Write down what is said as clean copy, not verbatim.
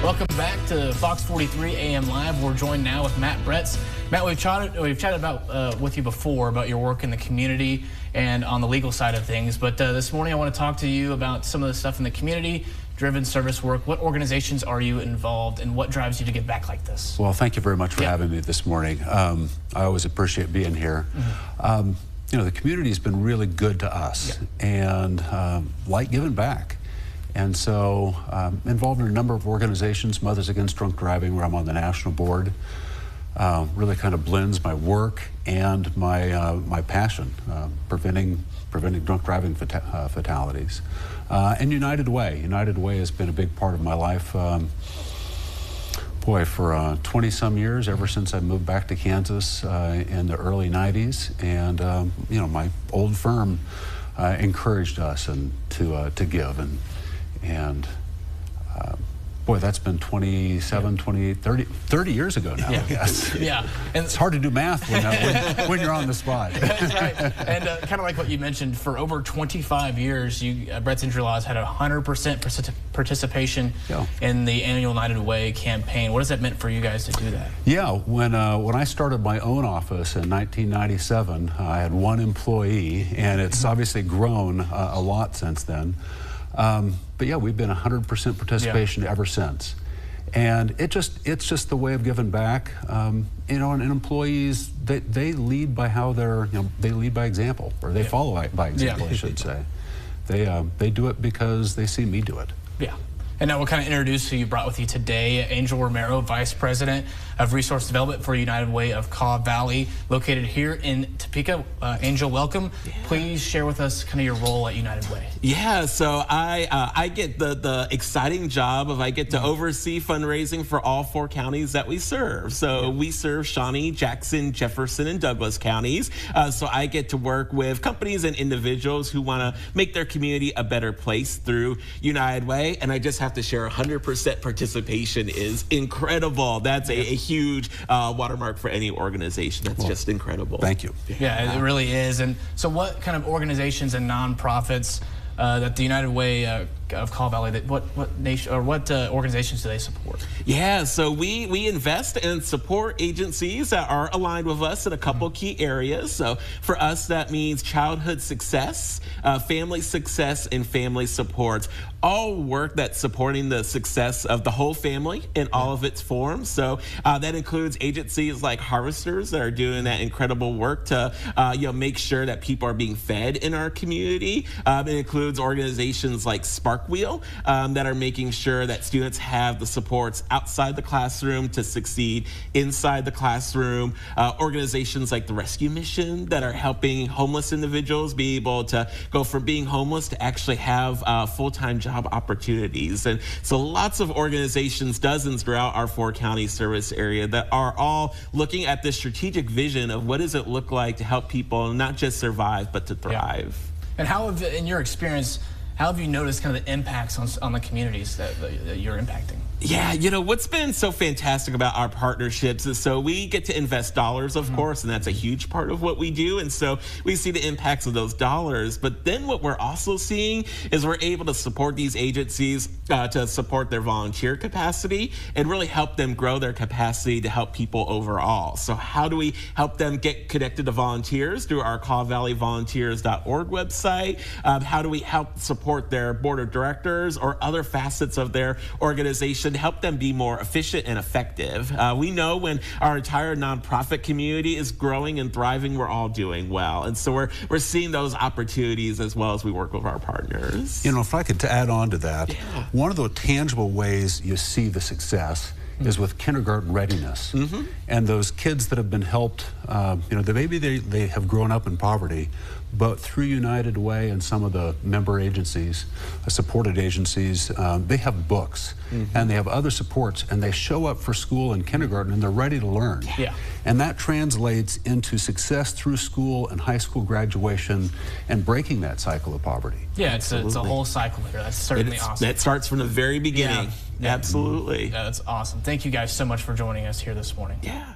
Welcome back to Fox 43 AM Live. We're joined now with Matt Bretz. Matt, we've chatted about with you before about your work in the community and on the legal side of things. But this morning I want to talk to you about some of the stuff in the community-driven service work. What organizations are you involved in? What drives you to give back like this? Well, thank you very much for having me this morning. I always appreciate being here. You know, the community's been really good to us and like giving back. And so involved in a number of organizations, Mothers Against Drunk Driving, where I'm on the national board. Really kind of blends my work and my passion, preventing drunk driving fatalities. And United Way. United Way has been a big part of my life, boy, for 20-some years, ever since I moved back to Kansas in the early 90s. And, you know, my old firm encouraged us to give. And boy, that's been 27, 28, 30 years ago now, I guess. Yeah. And it's hard to do math when you're on the spot. That's right. And kind of like what you mentioned, for over 25 years, Bretz Injury Law has had 100% participation in the annual United Way campaign. What has that meant for you guys to do that? Yeah, when I started my own office in 1997, I had one employee, and it's obviously grown a lot since then. But yeah, we've been 100% participation ever since, and it's just the way of giving back. You know, and employees they lead by how they lead by example, or they follow by example, I should say. They do it because they see me do it. Yeah. And now we'll kind of introduce who you brought with you today. Angel Romero, Vice President of Resource Development for United Way of Kaw Valley, located here in Topeka. Angel, welcome. Please share with us kind of your role at United Way. Yeah, so I get the exciting job of I get to oversee fundraising for all 4 counties that we serve. So we serve Shawnee, Jackson, Jefferson, and Douglas counties. So I get to work with companies and individuals who want to make their community a better place through United Way. And I just have to share 100% participation is incredible. That's a huge watermark for any organization. That's just incredible. Thank you. Yeah, it really is. And so what kind of organizations and nonprofits that the United Way of Kaw Valley, what organizations do they support? Yeah, so we invest and support agencies that are aligned with us in a couple key areas. So for us, that means childhood success, family success, and family support. All work that's supporting the success of the whole family in all of its forms. So that includes agencies like Harvesters that are doing that incredible work to make sure that people are being fed in our community. It includes organizations like Spark Wheel that are making sure that students have the supports outside the classroom to succeed inside the classroom. Organizations like the Rescue Mission that are helping homeless individuals be able to go from being homeless to actually have full-time job opportunities. And so lots of organizations, dozens throughout our 4 county service area, that are all looking at this strategic vision of what does it look like to help people not just survive but to thrive. And how have, in your experience, how have you noticed kind of the impacts on the communities that you're impacting? Yeah, you know, what's been so fantastic about our partnerships is so we get to invest dollars, of course, and that's a huge part of what we do. And so we see the impacts of those dollars. But then what we're also seeing is we're able to support these agencies to support their volunteer capacity and really help them grow their capacity to help people overall. So how do we help them get connected to volunteers? Through our KawValleyVolunteers.org website. How do we help support their board of directors or other facets of their organization to help them be more efficient and effective? We know when our entire nonprofit community is growing and thriving, we're all doing well. And so we're seeing those opportunities as well as we work with our partners. You know, if I could add on to that, one of the tangible ways you see the success is with kindergarten readiness. And those kids that have been helped, you know, maybe they have grown up in poverty, but through United Way and some of the member agencies, supported agencies, they have books and they have other supports, and they show up for school and kindergarten and they're ready to learn. And that translates into success through school and high school graduation and breaking that cycle of poverty. Yeah, it's a whole cycle here. That's certainly awesome. That starts from the very beginning. Absolutely. Yeah, that's awesome. Thank you guys so much for joining us here this morning. Yeah.